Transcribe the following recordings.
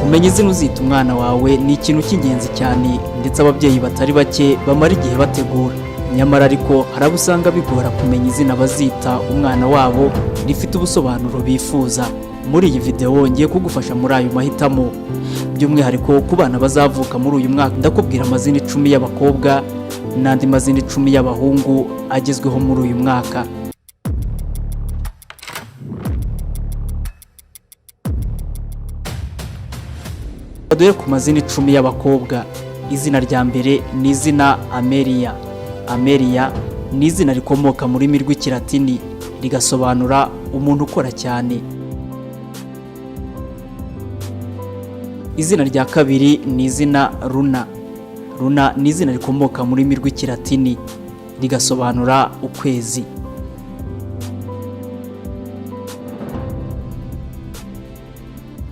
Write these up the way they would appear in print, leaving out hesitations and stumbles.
Kumenya izina uzita umwana wawe ni ikintu cy'ingenzi cyane, ndetse ababyeyi batari bake bamara igihe bategura. Nyamara ariko hari abo usanga bigora kumenya izina bazita umwana wabo rifite ubusobanuro bifuza. Muri iyi video ngiye kugufasha muri ayo mahitamo, by'umwihariko ku bana bazavuka muri uyu mwaka. Ndakubwira amazina 10 y'abakobwa n'andi mazina 10 y'abahungu agezweho muri uyu mwaka. Duhere ku mazina 10 y'abakobwa. Izina rya mbere ni izina Amelia. Amelia ni izina rikomoka mu rurimi rw'Ikilatini rigasobanura umuntu ukora cyane. Izina rya kabiri ni izina Luna. Luna ni izina rikomoka mu rurimi rw'Ikilatini rigasobanura ukwezi.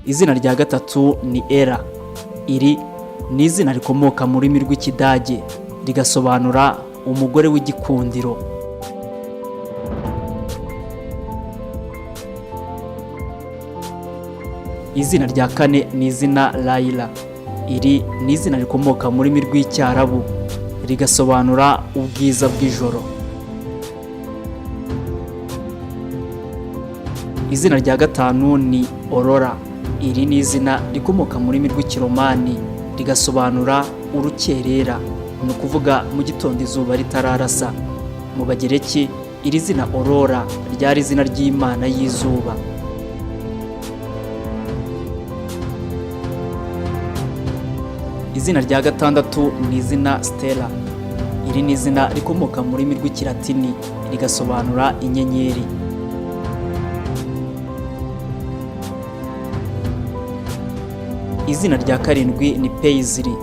Izina rya gatatu ni Era. Iri ni izina rikomoka mu rurimi rw'Ikidage rigasobanura umugore w'igikundiro. Izina rya kane ni izina Laila. Iri ni izina rikomoka mu rurimi rw'Icyarabu rigasobanura ubwiza bw'ijoro. Izina rya gatanu ni Aurora. Iri ni izina rikomoka mu rurimi rw'Ikiromani rigasobanura urukerera, ni ukuvuga mu gitondo izuba ritararasa. Mu Bagereki iri zina Aurora ryari izina ry'Imana y'izuba. Izina rya gatandatu ni izina Stella. Iri ni izina rikomoka mu rurimi rw'Ikilatini rigasobanura inyenyeri. Izina rya karindwi ni Paisley.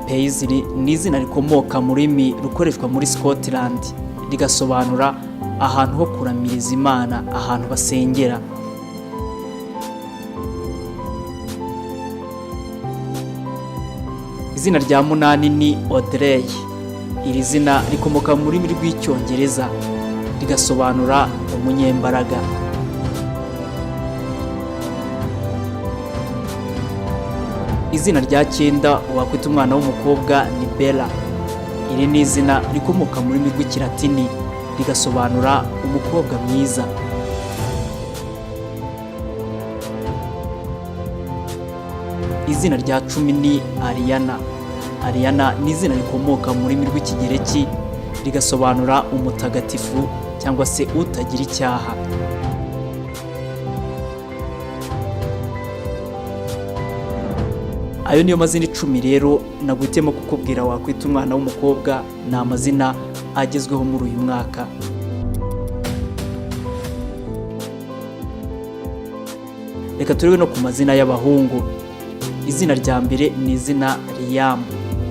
Paisley ni izina rikomoka mu rurimi rukoreshwa muri Scotland rigasobanura ahantu ho kuramiriza Imana, ahantu basengera. Izina rya munani ni Audrey. Iri zina rikomoka mu rurimi rw'Icyongereza rigasobanura umunyembaraga. Izina rya 9 wakwita umwana w'umukobwa ni Bella. Iri ni izina rikomoka mu rurimi rw'Ikilatini rigasobanura umukobwa mwiza. Izina rya 10 ni Ariana. Ariana ni izina rikomoka mu rurimi rw'Ikigereki rigasobanura umutagatifu cyangwa se utagira icyaha. Ayo niyo mazina 10 rero naguhitemo kukubwira wakwita umwana w'umukobwa. Ni amazina agezweho muri uyu mwaka. Reka turebe no ku mazina y'abahungu. Izina rya mbere ni izina Liam.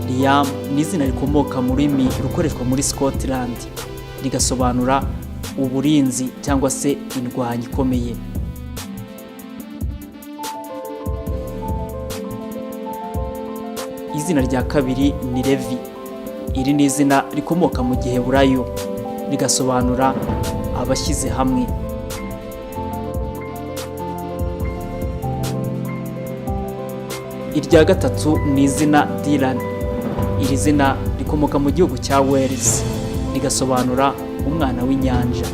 Liam ni izina rikomoka mu rurimi rukoreshwa muri Scotland rigasobanura uburinzi cyangwa se indwanyi ikomeye. Izina rya kabiri ni Levi. Iri ni izina rikomoka mu Giheburayo rigasobanura abashyize hamwe. Irya gatatu ni izina Dylan. Iri zina rikomoka mu gihugu cya Wales rigasobanura umwana w'inyanja.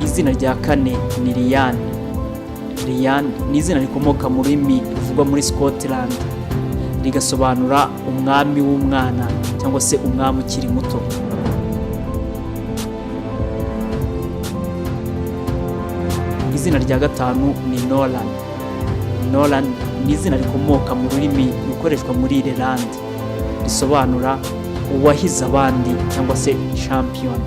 Izina rya kane ni Ryan. Ryan ni izina rikomoka mu rurimi ruvugwa muri Scotland rigasobanura umwami w'umwana cyangwa se umwami ukiri muto. Izina rya gatanu ni Nolan. Nolan ni izina rikomoka mu rurimi rukoreshwa muri Ireland risobanura uwahize abandi cyangwa se champion.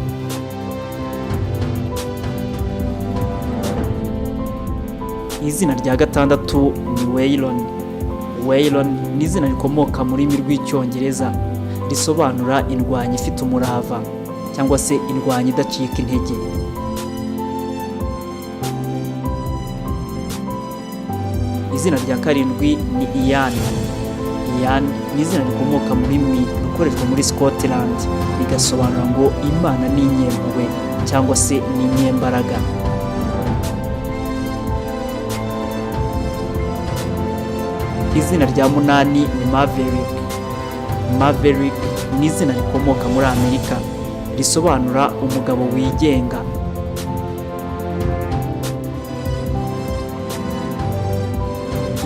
Izina rya gatandatu ni Waylon. Waylon ni izina rikomoka mu rurimi rw'Icyongereza risobanura indwanyi ifite umurava cyangwa se indwanyi idacika intege. Izina rya karindwi ni Ian. Ian ni izina rikomoka mu rurimi rukoreshwa muri Scotland rigasobanura ngo Imana ni inyempuhwe cyangwa se ni inyembaraga. Izina rya munani ni Maverick. Maverick ni izina rikomoka muri Amerika, risobanura umugabo wigenga.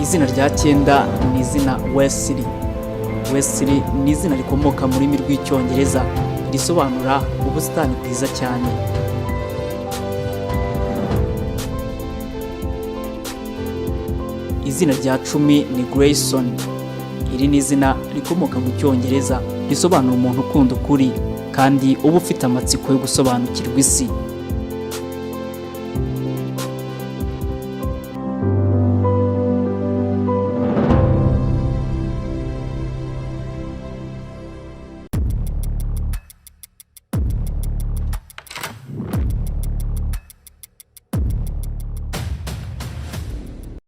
Izina rya cyenda ni izina Wesley. Wesley ni izina rikomoka mu rurimi rw'Icyongereza, risobanura ubusitani bwiza cyane. Izina rya 10 ni Grayson. Iri ni izina rikomoka mu Cyongereza, risobanura umuntu ukunda ukuri kandi uba ufite amatsiko yo gusobanukirwa isi.